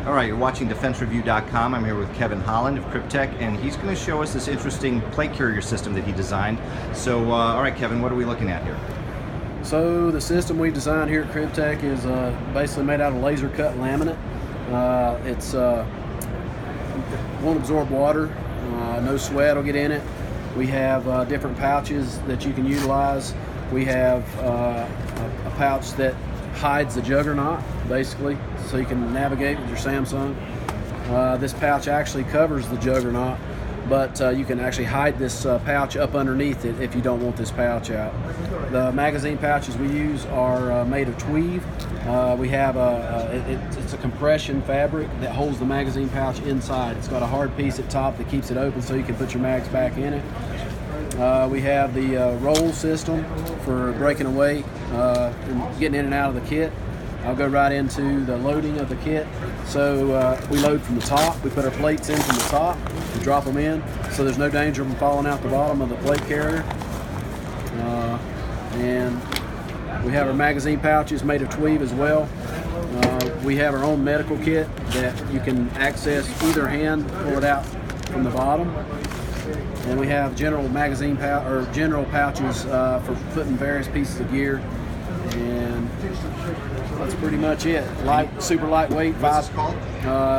All right, you're watching DefenseReview.com. I'm here with Kevin Holland of Kryptek, and he's going to show us this interesting plate carrier system that he designed. So, all right, Kevin, what are we looking at here? So the system we designed here at Kryptek is basically made out of laser cut laminate. It's won't absorb water, no sweat will get in it. We have different pouches that you can utilize. We have a pouch that hides the Juggernaut, basically, so you can navigate with your Samsung. This pouch actually covers the Juggernaut, but you can actually hide this pouch up underneath it if you don't want this pouch out. The magazine pouches we use are made of Tweave. We have it's a compression fabric that holds the magazine pouch inside. It's got a hard piece at top that keeps it open so you can put your mags back in it. We have the roll system for breaking away and getting in and out of the kit. I'll go right into the loading of the kit. So we load from the top. We put our plates in from the top. We drop them in so there's no danger of them falling out the bottom of the plate carrier. And we have our magazine pouches made of Tweave as well. We have our own medical kit that you can access either hand, pull it out from the bottom. And we have general magazine general pouches for putting various pieces of gear, and that's pretty much it. Super lightweight. What's this called?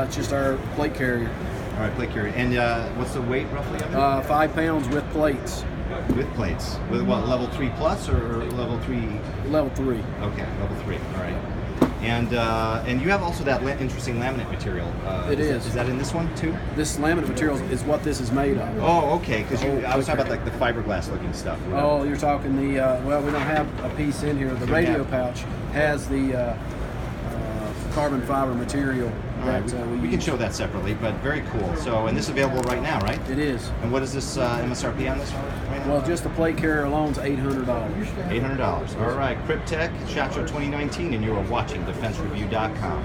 It's just our plate carrier. All right, plate carrier. And what's the weight roughly of it? 5 pounds with plates. With plates. With what, level 3 plus or level 3? Level 3. Okay, level 3. All right. And you have also that interesting laminate material. Is that in this one too? This laminate material is what this is made of. Oh, okay. Because I was talking about like the fiberglass looking stuff. Oh, you're talking the well, we don't have a piece in here. The radio pouch has the carbon fiber material. We can show that separately, but very cool. So, and this is available right now, right? It is. And what is this MSRP on this one right now? Well, just the plate carrier alone is $800. $800. All right, Kryptek, SHOT Show 2019, and you are watching DefenseReview.com.